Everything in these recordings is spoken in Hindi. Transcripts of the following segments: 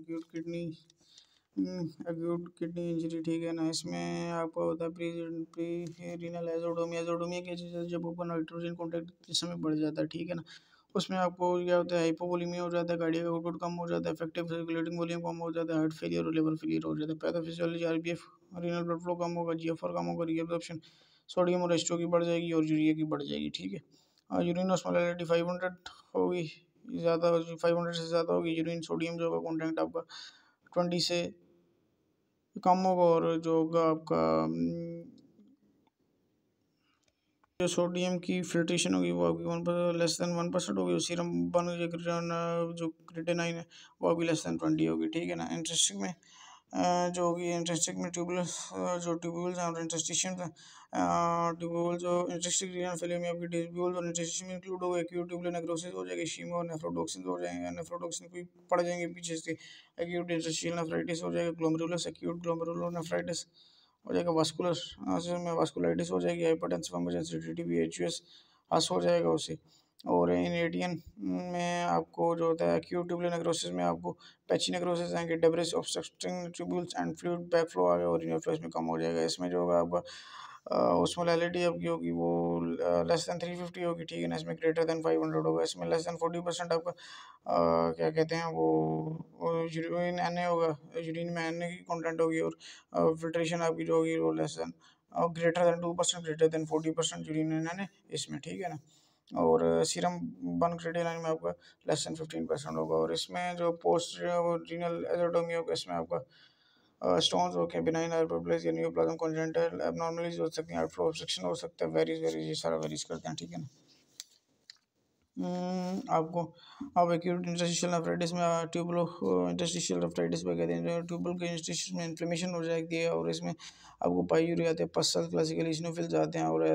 एक्यूट किडनी इंजरी, ठीक है ना। इसमें आपका होता है प्री रीनल एजोडोमिया। एजोडोमिया क्या चीज़ है, जब ऊपर नाइट्रोजन कॉन्टेक्ट इस समय बढ़ जाता है, ठीक है ना। उसमें आपको क्या होता है, हाइपोवोलीमिया हो जाता है, कार्डियक आउटपुट कम हो जाता है, इफेक्टिव सर्कुलेटिंग वॉल्यूम कम हो जाता है, हार्ट फेलियर और लिवर फेलियर हो जाता है। Pathophysiology RBF, renal blood flow कम होगा, जीएफआर कम होगा, रीअब्जॉर्प्शन सोडियम और एच2 की बढ़ जाएगी और यूरिया की बढ़ जाएगी, ठीक है। यूरिन ऑस्मोलैरिटी 500 होगी, ज़्यादा 500 से ज़्यादा होगी। यूरिन सोडियम जो होगा कॉन्टेंट आपका 20 से कम होगा, और जो होगा आपका जो सोडियम की फिल्ट्रेशन होगी वो आपकी 1% होगी। सीरम बन जो क्रिटेनाइन है वो आपकी <20 होगी, ठीक है ना। इंटरेस्टिंग में जो होगी इंटरेस्टिंग में ट्यूबुलस जो ट्यूब्यूल्स हैं और इंटरस्टिशियंस हैं, ट्यूब्यूल जो इंटरेस्टिंग रीजन फेलियर में आपकी ट्यूब्यूल और इंटरस्टिशियम इंक्लूड हो गए। एक्यूट ट्यूबुलर नेक्रोसिस हो जाएगी, शीमा और नेफ्रोटॉक्सिन हो जाएंगे, नेफ्रोटॉक्सिन कोई पड़ जाएंगे पीछे से। एक्यूट इंटरस्टिशियल नेफ्राइटिस हो जाएगा, ग्लोमेरुलस एक्यूट ग्लोमेरुलर नेफ्राइटिस हो जाएगा, वास्कुलर में वास्कुलाइटिस हो जाएगी, हाइपरटेंसिव इमरजेंसी टीटीबी हस हो जाएगा उसे। और इन एडियन में आपको जो होता है एक्यूट ट्यूबुलर नेक्रोसिस में आपको पैची नेक्रोसिस आएंगे, debris obstructing tubules and fluid backflow आ गया और रीनल फ्लो इसमें कम हो जाएगा। इसमें जो होगा आपका ओस्मोलैरिटी आपकी होगी वो <350 होगी, ठीक है ना। इसमें <500 होगा। इसमें <40% आपका क्या कहते हैं वो यूरिन एन ए होगा, यूरिन में एन ए की कंटेंट होगी। और फिल्ट्रेशन आपकी जो होगी वो greater than 40% urine N A इसमें, ठीक है ना। और सीरम बन क्रिटेनाइन में आपका <15% होगा। और इसमें जो पोस्ट रीनल एजोडोमिया होगा, इसमें आपका स्टोन्स हो के benign hyperplasia, neoplasm congenital abnormalities हो सकती हैं, हार्ट फ्लो ऑब्स्ट्रक्शन हो सकता है, वेरीज ये सारा वेरीज करते हैं, ठीक है ना। आपको अब एक्यूट इंटरस्टिशियल नेफ्राइटिस में ट्यूबुलो इंटरस्टिशियल नेफ्राइटिस पे कहते हैं, जो ट्यूबल के इंटरस्टिशियल में इन्फ्लेमेशन हो जाती है। और इसमें आपको पाइयूरिया आते हैं, पसल क्लासिकली इसिनोफिल्स आते हैं, और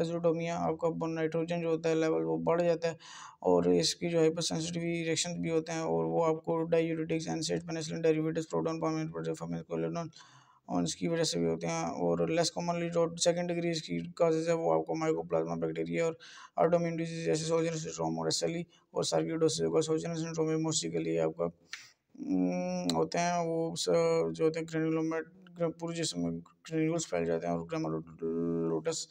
एजोडोमिया आपका नाइट्रोजन जो होता है लेवल वो बढ़ जाता है। और इसकी जो हाइपर सेंसिटिव रिएक्शन भी होते हैं, और वो आपको diuretics एनसेड penicillin derivatives proton palm और इसकी वजह से भी होते हैं। और लेस कॉमनली जो सेकंड डिग्री इसकी काजेज है वो आपको माइकोप्लाज्मा बैक्टीरिया और ऑटोइम्यून डिजीज जैसे सोजनस सिंड्रोम और एसएलई और सार्कोइडोसिस होगा। सोजनस सिंड्रोम में मोस्टली के लिए आपका होते हैं वो जो होते हैं ग्रेनुलोमेट पूरे जिस्म में ग्रेन्यूल्स फैल जाते हैं और ग्रामालोटस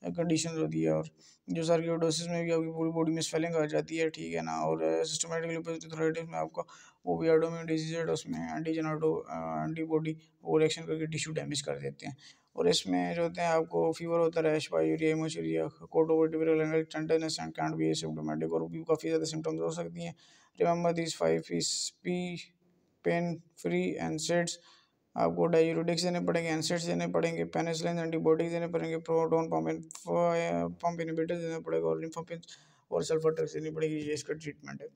कंडीशन होती है। और जो सार्कोइडोसिस में भी आपकी पूरी बॉडी में स्वेलिंग आ जाती है, ठीक है ना। और सिस्टमेटिक लूपस एरिथ्राइटिस में आपका वो भी ऑटोइम्यून डिजीज है, उसमें एंटीजन एंटीबॉडी वो रिएक्शन करके टिश्यू डैमेज कर देते हैं। और इसमें जो होते हैं आपको फीवर होता है, rash, pyuria, haematuria, costovertebral angle, tenderness and can't be asymptomatic, और भी काफ़ी ज़्यादा सिम्टम्स हो सकती हैं। Remember this 5 P's P pain free NSAIDs, आपको डायूरेटिक्स देने पड़ेंगे, एनसेड्स देने पड़ेंगे, पेनिसिलिन एंटीबायोटिक्स देने पड़ेंगे, प्रोटॉन पंप इनहिबिटर्स देना पड़ेगा, और रिफम्पिन और सल्फर ड्रग्स देनी पड़ेगी। ये इसका ट्रीटमेंट है।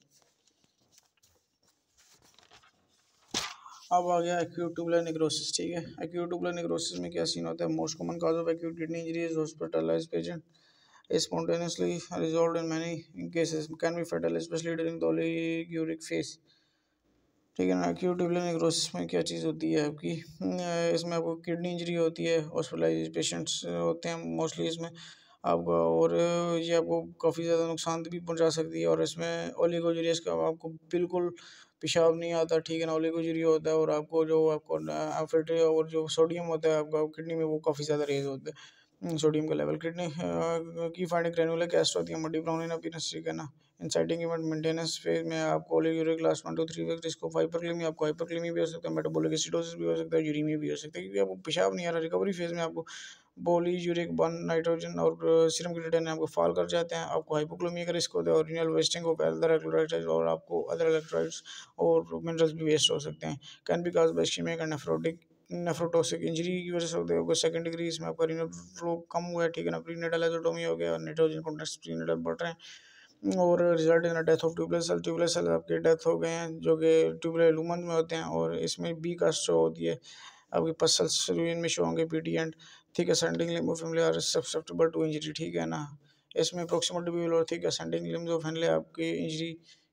अब आ गया एक्यूट ट्यूबुलर नेक्रोसिस, ठीक है। एक्यूट ट्यूबुलर नेक्रोसिस में क्या सीन होता है, most common cause of acute kidney injury is hospitalised patient spontaneously resolved in many cases can be fatal especially during the oliguric phase, ठीक है ना। एक्यूट ट्यूबुलर नेक्रोसिस में क्या चीज़ होती है आपकी, इसमें आपको किडनी इंजरी होती है, हॉस्पिटलाइज पेशेंट्स होते हैं मोस्टली इसमें आपका। और ये आपको काफ़ी ज़्यादा नुकसान भी पहुंचा सकती है। और इसमें ओलिगोजूरियस का आपको बिल्कुल पेशाब नहीं आता, ठीक है ना। ओलिगोजूरिया होता है, और आपको जो आपको फिल्टर और जो सोडियम होता है आपका किडनी में वो काफ़ी ज़्यादा रेज होता है, सोडियम का लेवल। किडनी की फाइंडिंग ग्रेनुलर कैस्ट होती है, मल्टी ब्राउन इन अपीयरेंस, ठीक है ना। इंसाइटिंग इवेंट मेंटेनेंस फेज में आपको oliguric class 1 to 3 week risk of hyperkalaemia, आपको हाइपरक्लेमिया भी हो सकता है, मेटाबॉलिक एसिडोसिस भी हो सकता है, यूरेमिया भी हो सकता है, क्योंकि आपको पेशाब नहीं आ रहा। रिकवरी फेज में आपको पॉलीयूरिक बन नाइट्रोजन और सीरम क्रिएटिनिन आपको फॉल कर जाते हैं, आपको हाइपोक्लेमिया का रिस्क होता है, और renal wasting of other electrolytes, और आपको अदर इलेक्ट्रोलाइट्स और मिनरल्स भी वेस्ट हो सकते हैं। Can be caused by ischaemic and nephrotoxic injury की वजह से होते हैं। सेकंड डिग्री इसमें आपका रीनल फ्लो कम हुआ है, ठीक है ना। प्रीनेटल एजोटोमिया हो गया, और नाइट्रोजन कॉन्टेक्ट प्रीनेटल बढ़ रहे हैं, और result in death of tubular cell आपके डेथ हो गए हैं, जो कि ट्यूबुलर लूमन में होते हैं। और इसमें बी का शो होती है आपकी पसल्स यूरिन में शो होंगे, PT and thick ascending limb of Henle are susceptible to injury, ठीक है ना। इसमें प्रोक्सिमल ट्यूब्यूल और thick ascending limb of Henle आपकी इंजरी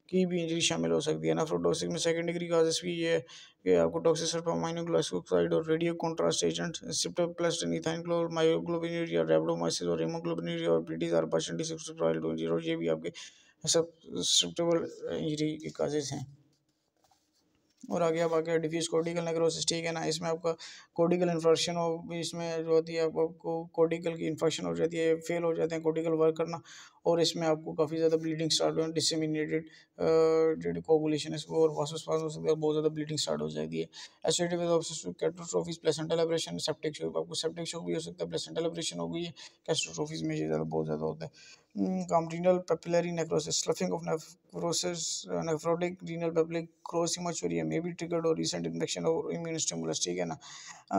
की भी इंजरी शामिल हो सकती है। नेफ्रोटॉक्सिक में सेकंड डिग्री काजेस भी ये है कि आपको टॉक्सिक सल्फामाइनोग्लाइकोसाइड और रेडियो कॉन्ट्रास्ट एजेंट सिप्टोप्लास्ट इथाइन क्लोर मायोग्लोबिनुरिया रेबडोमाइसिस और हीमोग्लोबिनुरिया और PTs are presently subscribe to injury, और ये भी आपके सब्सक्रिप्टेबल इंजरी के काजेस हैं। और आगे आप आगे डिफ्यूज कोर्टिकल नेक्रोसिस, ठीक है ना, इसमें आपका कोर्टिकल इन्फेक्शन हो, इसमें जो होती है आपको कोर्टिकल की इन्फेक्शन हो जाती है, फेल हो जाते हैं कोर्टिकल वर्क करना, और इसमें आपको काफ़ी ज़्यादा ब्लीडिंग स्टार्ट हो, डिसमिनेटेड जो कोगुलेशन है इसको और वासोस्पाज़म हो सकता है, बहुत ज़्यादा ब्लीडिंग स्टार्ट हो जाती है। Associated with obsessive catastrophes, placental abruption, septic shock, आपको सेप्टिक शॉक भी हो सकता है, प्लेसेंटल एब्रेशन हो गई है, कैटास्ट्रोफिस में ये ज़्यादा बहुत ज़्यादा होता है। Renal papillary necrosis, sloughing of necrosis, nephrotic renal papillary cross hematuria may be triggered or recent infection or immune stimulus, ठीक है ना।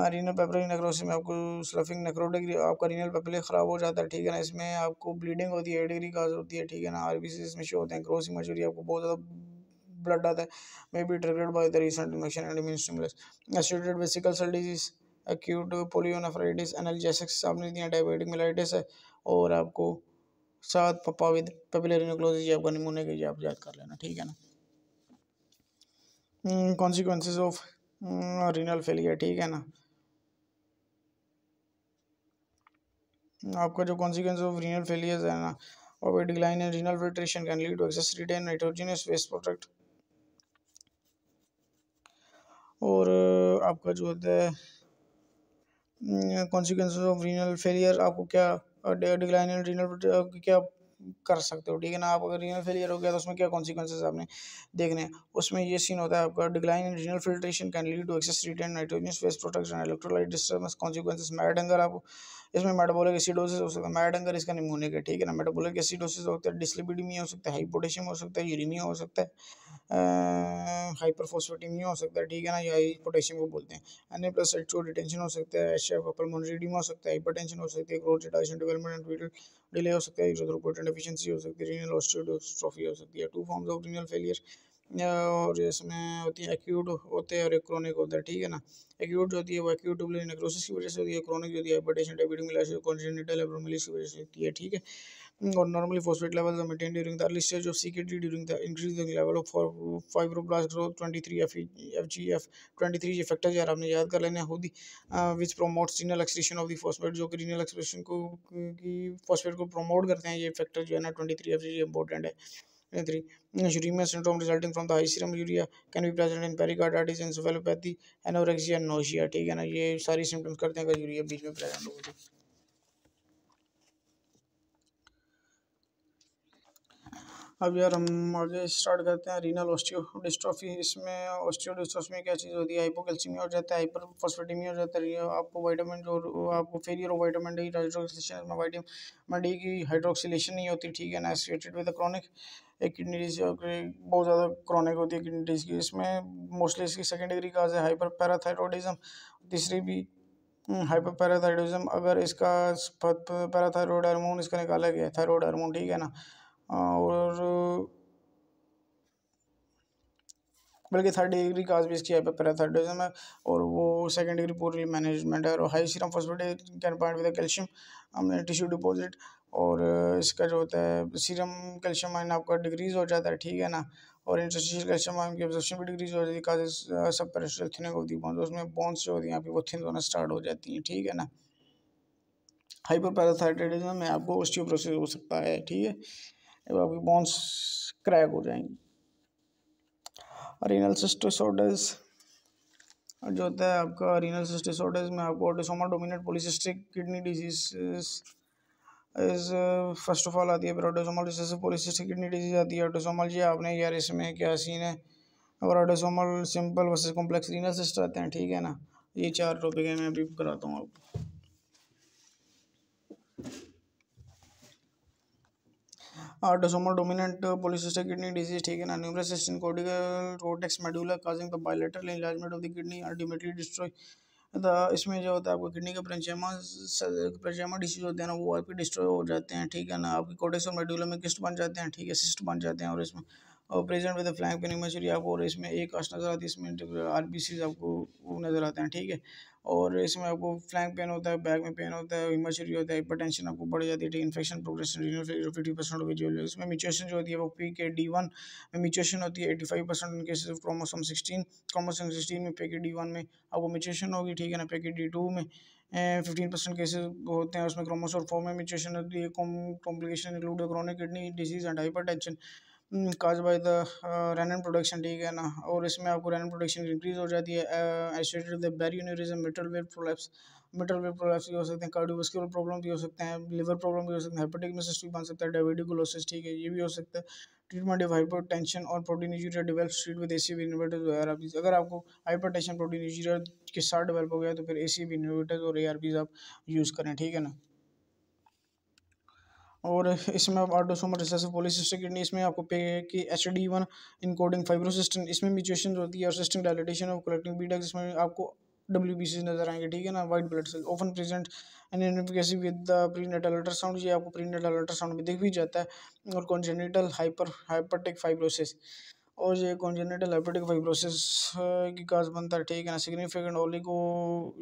रीनल पेपलरी नेक्रोसिस में आपको स्लफिंग नेक्रोटिक आपका रीनल पेपले ख़राब हो जाता है, ठीक है ना, इसमें आपको ब्लीडिंग होती है, 8 डिग्री काज होती है, ठीक है ना, आरबीसी इसमें शो होते हैं, क्रॉस हिमेचुरिया आपको बहुत ज़्यादा ब्लड आता है, may be triggered by the recent infection and immune stimulus, associated with sickle cell disease, acute pyelonephritis, analgesics आपने दिया, डायबिटिक मेलाइटिस है, और आपको साथ पप्पा विद पेपिलरी न्यूक्लोसिस ये आपका नमूने के ये आप याद कर लेना, ठीक है ना। कॉन्सिक्वेंसेज ऑफ रीनल फेलियर, ठीक है ना, आपका जो कॉन्सिक्वेंस ऑफ रीनल फेलियर्स है ना, और decline in renal filtration can lead to excess retain nitrogenous waste product, और आपका जो होता है कॉन्सिक्वेंसेज ऑफ रीनल फेलियर, आपको क्या डिक्लाइन इन रीनल क्या कर सकते हो, ठीक है ना, आप अगर रीनल फेलियर हो गया तो उसमें क्या कॉन्सिक्वेंसेज आपने देखने हैं, उसमें ये सीन होता है आपका decline in renal filtration can lead to excess retain nitrogenous waste products and electrolyte disturbance, consequences मैड हंगर, आपको इसमें मेटाबॉलिक एसिडोसिस हो सकता है, मैड हंगर इसका निमोनिक है, ठीक है ना, मेटाबॉलिक एसिडोसिस हो सकता है, डिस्लिपिडीमिया हो सकता है, हाइपोटेशियम हो सकता है, यूरेमिया हो सकता है, हाइपरफॉस्फेटेमिया हो सकता है, ठीक है ना, या पोटेशियम को बोलते हैं, Na प्लस H2 डिटेंशन हो सकता है, एचएफ पल्मोनरी एडिमा हो सकता है, हाइपरटेंशन हो सकती है, growth retardation development and foetal delay हो सकता है, इरिथ्रोपोइटिन डेफिशिएंसी हो सकती है, रीनल ऑस्टियोडिस्ट्रोफी हो सकती है, two forms of renal failure, और इसमें होती है एक्यूट होते हैं और एक क्रोनिक होता है, ठीक है ना, एक्यूट जो होती है वो एक्यूट ट्यूबुलर नेक्रोसिस की वजह से होती है, क्रोनिक जो होती है hypertension diabetic mellitus congenital abnormalities की वजह से होती है, ठीक है, or normally phosphate levels are maintained during the early stage of CKD during the increasing level of fibroblast growth 23 FGF 23 ये फैक्टर्स यार आपने याद कर लेने हैं खुद ही, which promotes renal excretion of the phosphate, जो कि रीनल एक्सक्रीशन को की फॉस्फेट को प्रमोट करते हैं, ये फैक्टर जो है ना 23 FGF इंपॉर्टेंट है। 3 uremia syndrome resulting from the high serum urea can be present in pericarditis, encephalopathy, anorexia, nausea, ठीक है ना, ये सारी सिम्टम्स करते हैं अगर यूरिया बीच में प्रेजेंट हो तो। अब यार हम आगे स्टार्ट करते हैं रीनल ऑस्टियोडिस्ट्रोफी, इसमें ऑस्टियोडिस्ट्रोफी में क्या चीज़ होती है, हाइपोकैल्सीमिया हो जाता है, हाइपरफॉस्फेटेमिया हो जाता है, आपको विटामिन जो आपको failure of vitamin D hydroxylation में विटामिन डी की हाइड्रोक्सिलेशन नहीं होती, ठीक है ना, एसोसिएटेड विद क्रॉनिक एक किडनी डिजीज बहुत ज़्यादा क्रॉनिक होती है किडनी डिजीज की, इसमें मोस्टली इसकी सेकेंड डिग्री काज है हाइपर पैराथायरॉयडिज्म, तीसरी भी हाइपर पैराथायरॉयडिज्म, अगर इसका पैराथायरॉयड हार्मोन इसका निकाला गया थायरॉयड हार्मोन, ठीक है ना, और बल्कि थर्ड डिग्री काज भी इसकी हाइपरपैराथायरॉयडिज्म है, और वो सेकंड डिग्री पूरी मैनेजमेंट है, और high serum phosphate can point with calcium हमने टिश्यू डिपॉजिट, और इसका जो होता है सीरम कैल्शियम आयन आपका डिक्रीज हो जाता है, ठीक है ना, और इंटरस्टिशियल कैल्शियम आयन की एब्जॉर्प्शन भी डिक्रीज हो जाती है, काजेस सब peripheral thinning of the bones, उसमें बोन्स जो होती हैं आपकी वो थिन होना स्टार्ट हो जाती हैं, ठीक है ना। हाइपरपैराथायरॉयडिज्म में आपको ऑस्टियोपोरोसिस हो सकता है, ठीक है, अब आपकी बोन्स क्रैक हो जाएंगी। रीनल सिस्टोसोडस जो होता है आपका रीनल सिस्टोसोडस में आपको autosomal dominant polycystic kidney disease is first of all आती है, फिर autosomal recessive polycystic kidney disease आती है, ऑटोसोमल जी आपने यार इसमें क्या सीन है, और autosomal simple versus complex renal cyst आते हैं, ठीक है ना, ये 4 टॉपिक है, मैं अभी कराता हूँ आपको। Autosomal dominant polycystic kidney disease, ठीक है ना, numerous cysts in cortical cortex medulla causing the bilateral enlargement of the kidney ultimately destroy the, इसमें जो होता है आपको किडनी का प्रंचेमा डिसीज होते हैं ना, वो आपके डिस्ट्रॉय हो जाते हैं, ठीक है ना, आपकी कोर्टेक्स और मेडुला में किस्ट बन जाते हैं, ठीक है, सिस्ट बन जाते हैं, और इसमें और present with flank pain imagery आपको, और इसमें एक आश नज़र आती है, इसमें आरबीसीज आपको नज़र आते हैं, ठीक है, और इसमें आपको फ्लैंक पेन होता है, बैक में पेन होता है, इमर्जरी होता है, हाइपरटेंशन आपको बढ़ जाती है, infection progression renal failure 50% of visual, इसमें म्यूटेशन जो होती है वो PKD1 में म्यूटेशन होती है 85% इन केसेस ऑफ क्रोमोसोम 16 में PKD1 में आपको म्यूटेशन होगी, ठीक है ना, PKD2 में 15% केसेस होते हैं उसमें क्रोमोसोम 4 में म्यूटेशन होती है, complication include chronic kidney disease and hypertension, cause by the renin production, ठीक है ना। और इसमें आपको रेनन प्रोडक्शन इंक्रीज हो जाती है। Associated with berry aneurysm, mitral valve prolapse, mitral valve prolapse भी हो सकते हैं, कार्डियोवास्कुलर प्रॉब्लम भी हो सकते हैं, लिवर प्रॉब्लम भी हो सकते हैं, हेपेटिक मिसिस भी बन सकता है, डायबिटिकुलोसिस, ठीक है, ये भी हो सकता है। ट्रीटमेंट ऑफ हाइपरटेंशन और proteinuria develop treat with ACB inhibitors और एआरबीज। अगर आपको हाइपरटेंशन प्रोटीनूरिया के साथ डेवलप हो गया तो फिर एसीबी इनहिबिटर्स और एआरबीज आप यूज़ करें, ठीक है ना। और इसमें आप ऑटोसोमल रिसेसिव पॉलीसिस्टिक किडनी, इसमें आपको पे कि HD1 इनकोडिंग फाइब्रोसिस्टिन, इसमें म्यूटेशन होती है, और cystic dilatation of collecting beta, जिसमें आपको WBC नजर आएंगे, ठीक है ना, white blood cell often present and inefficacy with the prenatal ultrasound, ये आपको प्रीनेटल अल्ट्रासाउंड में दिख भी जाता है। और कॉन्जेनिटल हाइपरटिक फाइब्रोसिस, और ये कॉन्जेनिटल हाइपरटिक फाइब्रोसिस की काज बनता है, ठीक है ना। Significant oligo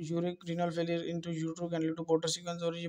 uric renal failure in utero can lead to Potter sequence, और ये